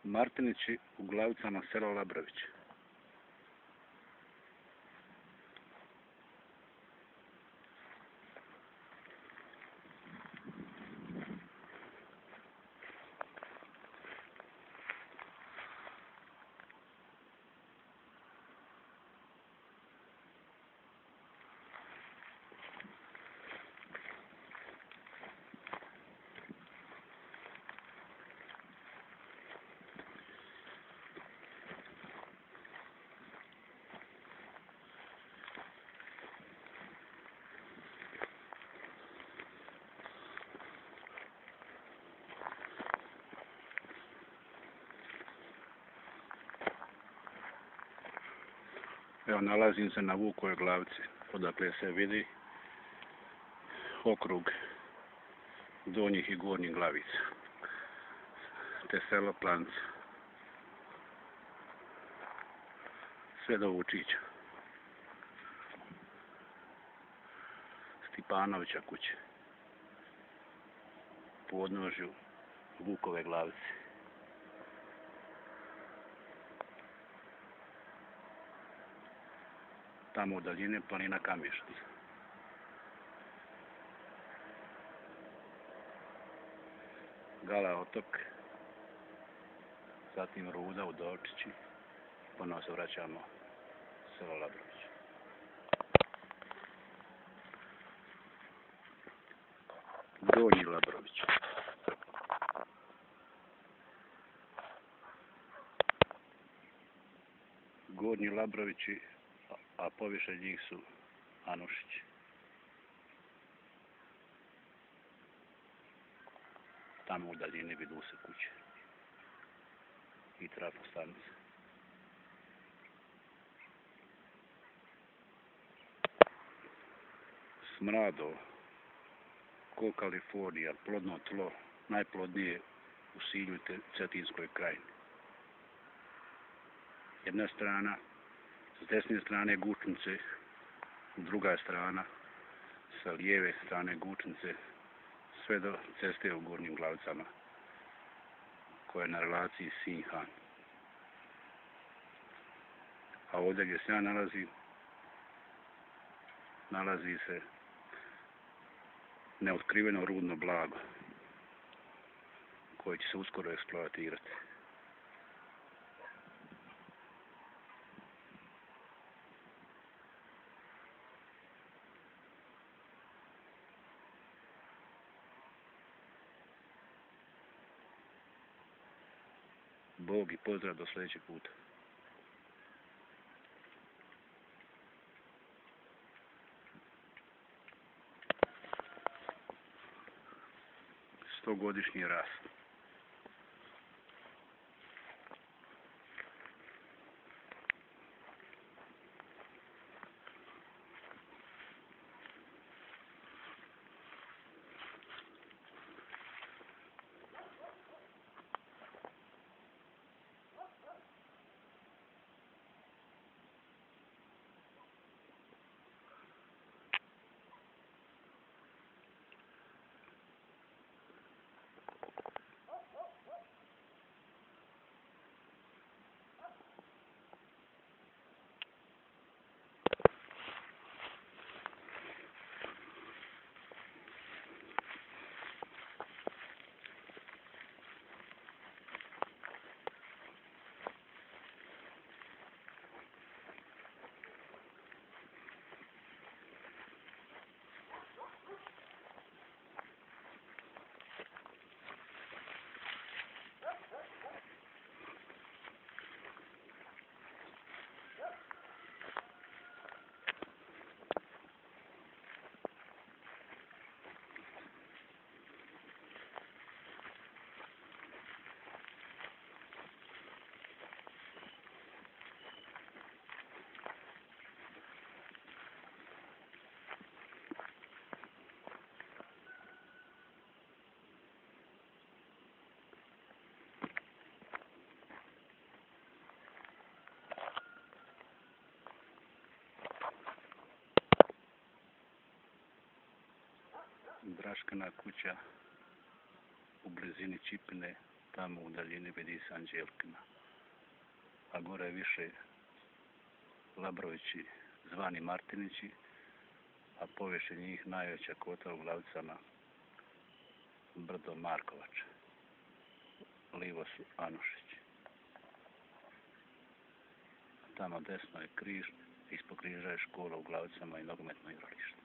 Martinići u Glavicama, selo Labrović. Evo, nalazim se na Vukovoj Glavici, odakle se vidi okrug Donjih i Gornjih Glavica, te selo Planca, sve do Vučića, Stipanovića kuće, po odnožju Vukove Glavice. Tamo u daljini planina Kamišac. Gala otok, zatim Ruda, Udovčići, ponovo se vraćamo u selo Labrović. Donji Labrović. Gornji Labrovići, a poviše njih su Anušići. Tamo u daljini vidu se kuće i trafostanice. Smrado, ko Kalifornija, plodno tlo, najplodnije u Sinju i Cetinskoj krajini. Jedna strana, s desne strane Gučnice, druga strana, sa lijeve strane Gučnice, sve do ceste u Gornjim Glavicama, koja je na relaciji Sinj-Han. A ovdje gdje se ja nalazi se neotkriveno rudno blago, koje će se uskoro eksploatirati. Bog i pozdrav do sljedećeg puta. Stogodišnji rast. Draškana kuća u blizini Čipine, Tamo u daljini vidi se Anđelkina. A gore više Labrovići, zvani Martinići, a poviše njih najveća kota u Glavicama, brdo Markovača. Livo su Anušići. Tamo desno je križ, ispod križa je škola u Glavicama i nogometno igralište.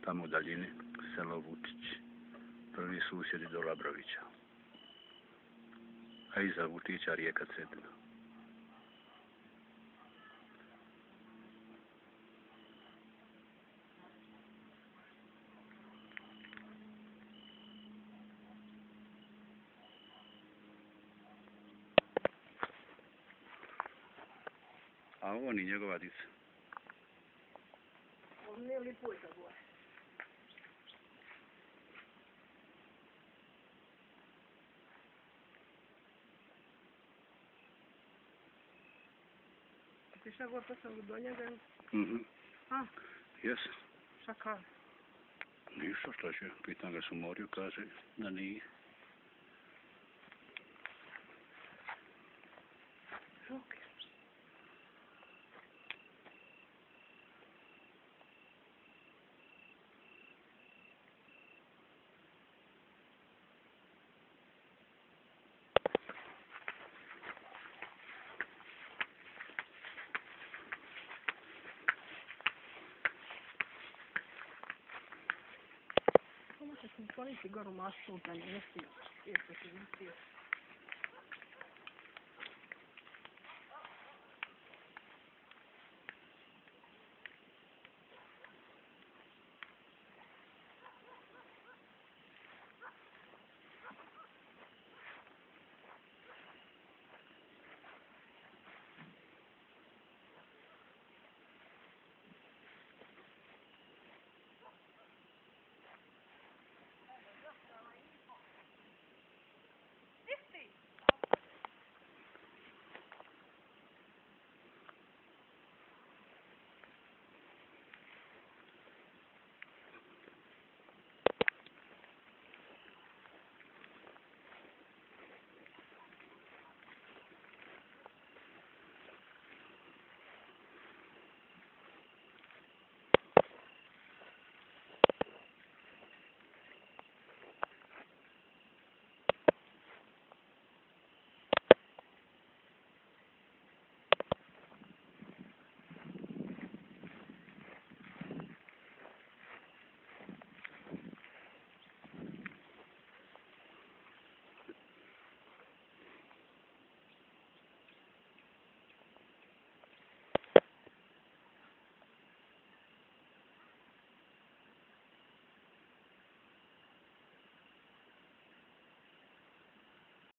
Tamo u daljini selo Vutić, prvi susjedi do Labrovića, a iza Vutića rijeka Cetina. A on i njegova dica. On nije Lipujka gore. Ti šta gore poslao do njega? A? Jesam. Šta kaže? Ništa, šta će? Pitam ga su morio, kaže da nije. Ok. Samo će se skloniti gore u masu, da ne smije.